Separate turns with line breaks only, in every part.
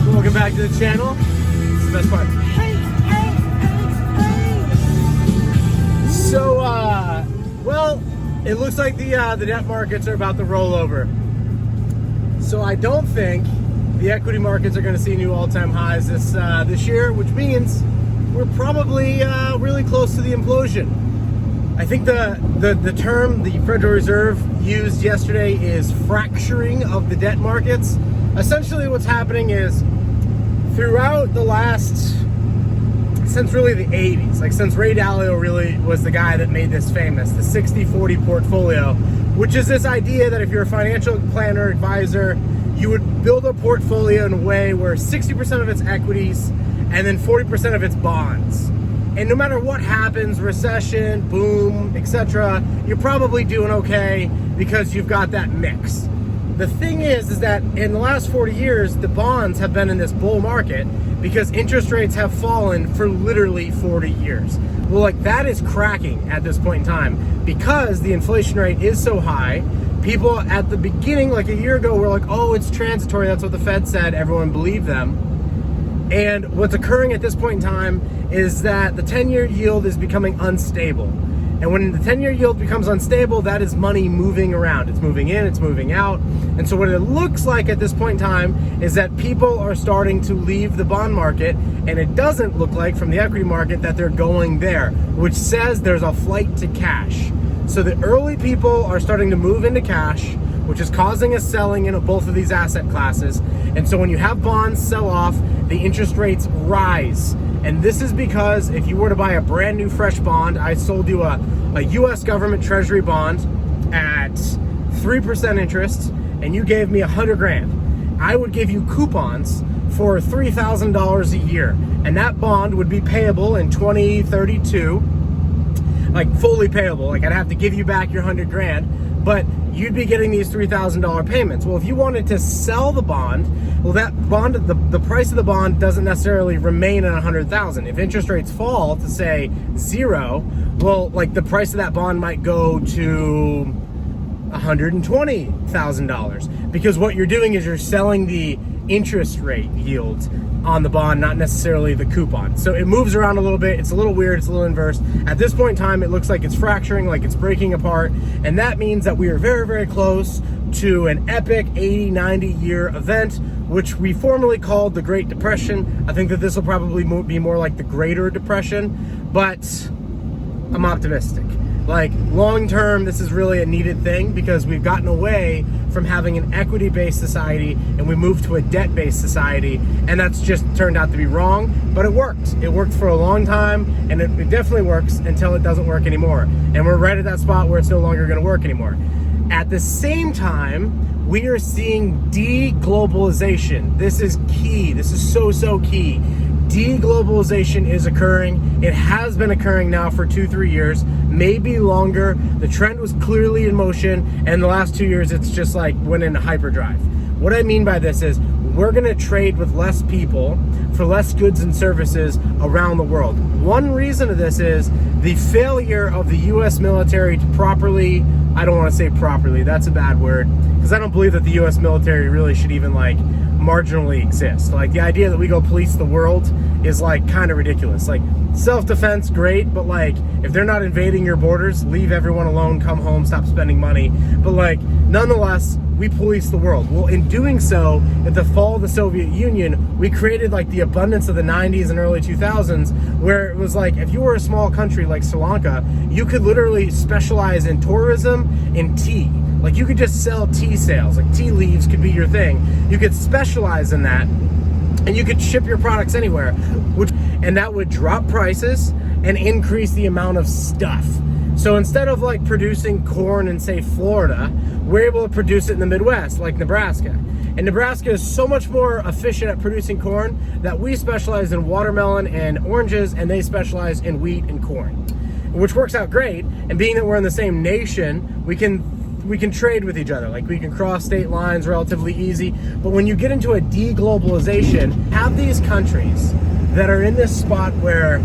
Welcome back to the channel. It's the best part. Hey. So, well, it looks like the debt markets are about to roll over. So I don't think the equity markets are going to see new all-time highs this year, which means we're probably really close to the implosion. I think the term the Federal Reserve used yesterday is fracturing of the debt markets. Essentially what's happening is throughout the last, since really the 80s, like since Ray Dalio really was the guy that made this famous, the 60-40 portfolio, which is this idea that if you're a financial planner, advisor, you would build a portfolio in a way where 60% of it's equities and then 40% of it's bonds. And no matter what happens, recession, boom, etc., you're probably doing okay because you've got that mix. The thing is that in the last 40 years, the bonds have been in this bull market because interest rates have fallen for literally 40 years. Well, like that is cracking at this point in time because the inflation rate is so high. People at the beginning, like a year ago, were like, oh, it's transitory. That's what the Fed said. Everyone believed them. And what's occurring at this point in time is that the 10-year yield is becoming unstable. And when the 10-year yield becomes unstable, that is money moving around. It's moving in, it's moving out. And so what it looks like at this point in time is that people are starting to leave the bond market, and it doesn't look like from the equity market that they're going there, which says there's a flight to cash. So the early people are starting to move into cash, which is causing a selling in both of these asset classes. And so when you have bonds sell off, the interest rates rise. And this is because if you were to buy a brand new fresh bond, I sold you a US government treasury bond at 3% interest, and you gave me 100 grand. I would give you coupons for $3,000 a year. And that bond would be payable in 2032, like fully payable. Like I'd have to give you back your 100 grand, but you'd be getting these $3,000 payments. Well, if you wanted to sell the bond, well, that bond, the price of the bond doesn't necessarily remain at 100,000. If interest rates fall to say 0, well, like the price of that bond might go to $120,000 because what you're doing is you're selling the interest rate yield on the bond, not necessarily the coupon. So it moves around a little bit. It's a little weird. It's a little inverse. At this point in time, it looks like it's fracturing, like it's breaking apart. And that means that we are very, very close to an epic 80, 90 year event, which we formerly called the Great Depression. I think that this will probably be more like the Greater Depression, but I'm optimistic. Like long term, this is really a needed thing because we've gotten away from having an equity-based society and we moved to a debt-based society, and that's just turned out to be wrong, but it worked. It worked for a long time, and it definitely works until it doesn't work anymore. And we're right at that spot where it's no longer gonna work anymore. At the same time, we are seeing deglobalization. This is key. This is so key. Deglobalization is occurring. It has been occurring now for 2-3 years, maybe longer. The trend was clearly in motion, and in the last 2 years, it's just like went into hyperdrive. What I mean by this is we're gonna trade with less people for less goods and services around the world. One reason of this is the failure of the US military to properly, I don't wanna say properly, that's a bad word, because I don't believe that the US military really should even like marginally exist. Like the idea that we go police the world is like kind of ridiculous. Like self-defense, great, but like if they're not invading your borders, leave everyone alone, come home, stop spending money. But like nonetheless, we police the world. Well, in doing so, at the fall of the Soviet Union, we created like the abundance of the 90s and early 2000s, where it was like if you were a small country like Sri Lanka, you could literally specialize in tourism and tea. Like you could just sell tea sales, like tea leaves could be your thing. You could specialize in that and you could ship your products anywhere, and that would drop prices and increase the amount of stuff. So instead of like producing corn in say Florida, we're able to produce it in the Midwest, like Nebraska. And Nebraska is so much more efficient at producing corn that we specialize in watermelon and oranges, and they specialize in wheat and corn, which works out great. And being that we're in the same nation, we can trade with each other. Like we can cross state lines relatively easy. But when you get into a deglobalization, have these countries that are in this spot where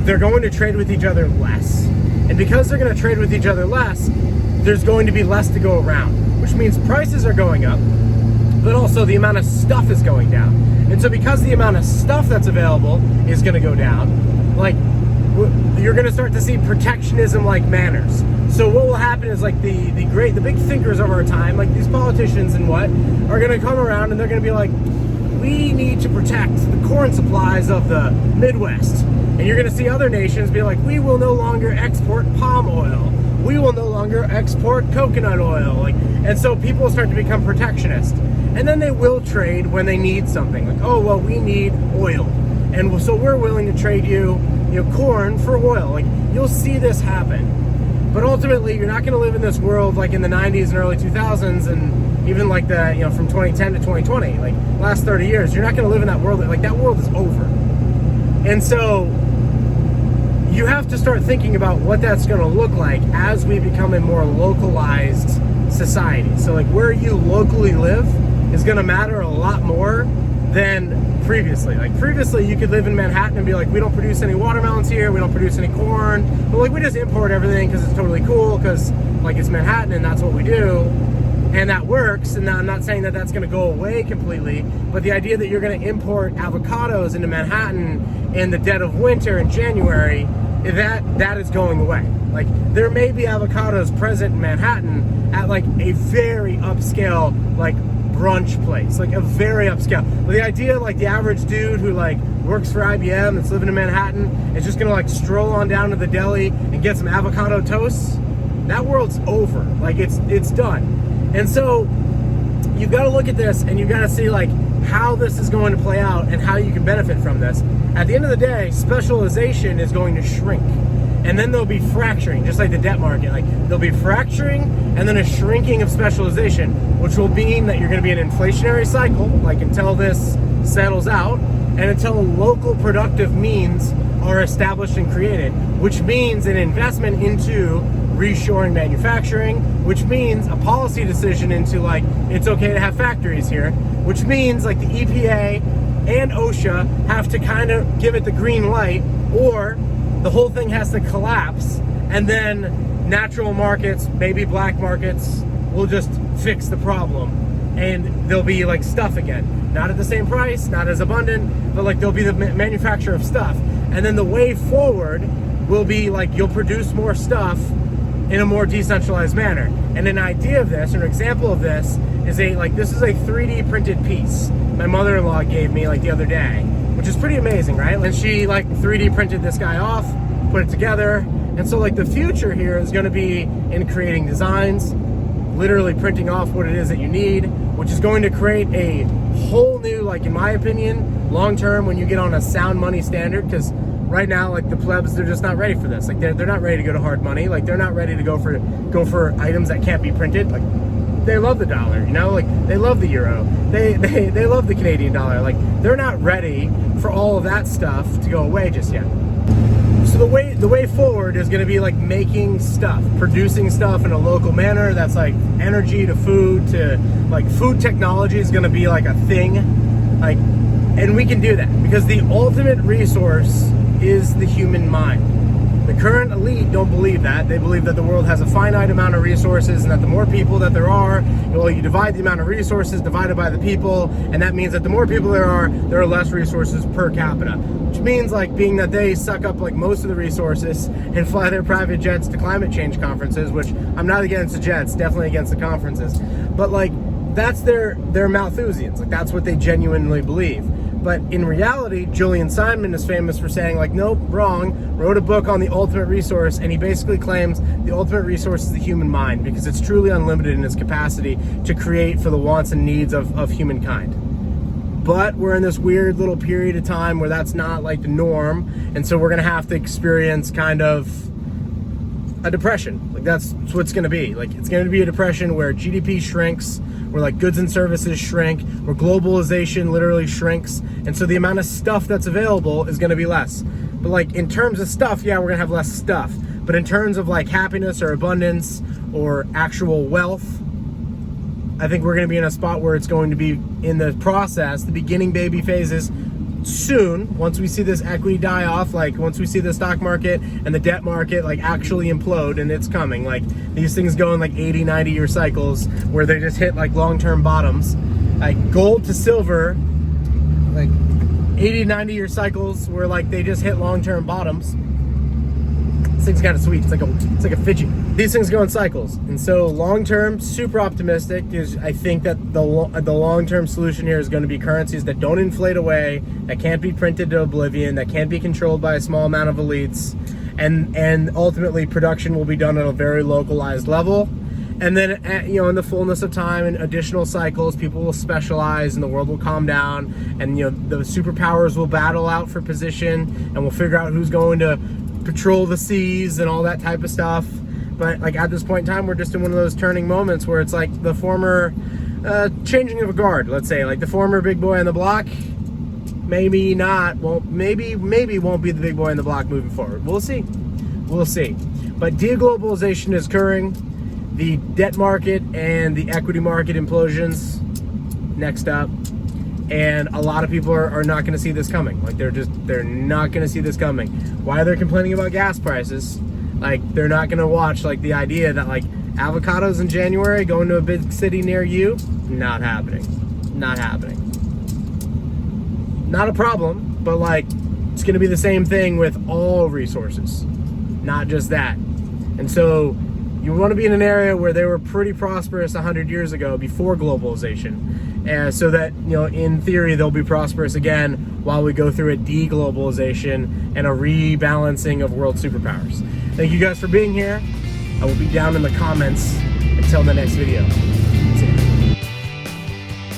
they're going to trade with each other less. And because they're going to trade with each other less, there's going to be less to go around, which means prices are going up, but also the amount of stuff is going down. And so because the amount of stuff that's available is going to go down, like, you're going to start to see protectionism-like manners. So what will happen is, like, the big thinkers of our time, like these politicians and what, are going to come around and they're going to be like, we need to protect the corn supplies of the Midwest. And you're going to see other nations be like, we will no longer export palm oil. We will no longer export coconut oil. Like, and so people start to become protectionist. And then they will trade when they need something. Like, oh, well, we need oil. And so we're willing to trade you corn for oil. Like, you'll see this happen. But ultimately, you're not going to live in this world like in the 90s and early 2000s and even like the, from 2010 to 2020, like last 30 years. You're not going to live in that world. Like, that world is over. And so you have to start thinking about what that's going to look like as we become a more localized society. So, like, where you locally live is going to matter a lot more than previously. Like, previously you could live in Manhattan and be like, we don't produce any watermelons here, we don't produce any corn, but like, we just import everything because it's totally cool, because like it's Manhattan and that's what we do, and that works. And I'm not saying that that's going to go away completely, but the idea that you're going to import avocados into Manhattan in the dead of winter in January, that is going away. Like, there may be avocados present in Manhattan at like a very upscale, like, brunch place, like a very upscale. But the idea, like, the average dude who like works for IBM that's living in Manhattan is just gonna like stroll on down to the deli and get some avocado toast, that world's over. Like, it's done. And so you've got to look at this and you've got to see like how this is going to play out and how you can benefit from this. At the end of the day, specialization is going to shrink. And then there'll be fracturing, just like the debt market. Like, there'll be fracturing and then a shrinking of specialization, which will mean that you're going to be in an inflationary cycle, like, until this settles out, and until local productive means are established and created, which means an investment into reshoring manufacturing, which means a policy decision into, like, it's okay to have factories here, which means, like, the EPA and OSHA have to kind of give it the green light, or the whole thing has to collapse, and then natural markets, maybe black markets, will just fix the problem, and there'll be like stuff again. Not at the same price, not as abundant, but like there'll be the manufacture of stuff. And then the way forward will be like you'll produce more stuff in a more decentralized manner. And an idea of this, or an example of this, is this is a 3D printed piece my mother-in-law gave me like the other day, which is pretty amazing, right? And she like 3D printed this guy off, put it together. And so like the future here is going to be in creating designs, literally printing off what it is that you need, which is going to create a whole new, like, in my opinion, long-term, when you get on a sound money standard, because right now, like, the plebs, they're just not ready for this. Like, they're not ready to go to hard money. Like, they're not ready to go for items that can't be printed. Like, they love the dollar, like, they love the euro, they love the Canadian dollar. Like, they're not ready for all of that stuff to go away just yet. So the way forward is going to be like making stuff, producing stuff in a local manner. That's like energy to food to like food technology is going to be like a thing, like, and we can do that because the ultimate resource is the human mind. The current elite don't believe that. They believe that the world has a finite amount of resources and that the more people that there are, well, you divide the amount of resources divided by the people, and that means that the more people there are less resources per capita. Which means, like, being that they suck up like most of the resources and fly their private jets to climate change conferences, which I'm not against the jets, definitely against the conferences. But like, that's their Malthusians. Like, that's what they genuinely believe. But in reality, Julian Simon is famous for saying, like, nope, wrong, wrote a book on the ultimate resource, and he basically claims the ultimate resource is the human mind because it's truly unlimited in its capacity to create for the wants and needs of humankind. But we're in this weird little period of time where that's not like the norm, and so we're gonna have to experience kind of a depression. Like, that's what it's gonna be. Like, it's gonna be a depression where GDP shrinks, where like goods and services shrink, where globalization literally shrinks, and so the amount of stuff that's available is gonna be less. But like, in terms of stuff, yeah, we're gonna have less stuff. But in terms of like happiness or abundance or actual wealth, I think we're gonna be in a spot where it's going to be in the process, the beginning baby phases, soon, once we see this equity die off, like once we see the stock market and the debt market like actually implode, and it's coming, like these things go in like 80, 90 year cycles where they just hit like long-term bottoms. like gold to silver, like 80, 90-year cycles where like they just hit long-term bottoms. This thing's kind of sweet. It's like a fidget. These things go in cycles, and so long-term, super optimistic. Is I think that the long-term solution here is going to be currencies that don't inflate away, that can't be printed to oblivion, that can't be controlled by a small amount of elites, and ultimately production will be done at a very localized level. And then, you know, in the fullness of time and additional cycles, people will specialize and the world will calm down, and, you know, the superpowers will battle out for position, and we'll figure out who's going to patrol the seas and all that type of stuff. But like at this point in time, we're just in one of those turning moments where it's like the former changing of a guard, let's say, like the former big boy on the block, maybe not, maybe won't be the big boy on the block moving forward. We'll see. But deglobalization is occurring. The debt market and the equity market implosions next up. And a lot of people are not going to see this coming. Like they're not going to see this coming. Why they're complaining about gas prices? Like they're not going to watch like the idea that like avocados in January going to a big city near you, not happening. Not a problem, but like it's going to be the same thing with all resources, not just that. And so you want to be in an area where they were pretty prosperous 100 years ago before globalization, so that, you know, in theory they'll be prosperous again while we go through a deglobalization and a rebalancing of world superpowers. Thank you guys for being here. I will be down in the comments until the next video.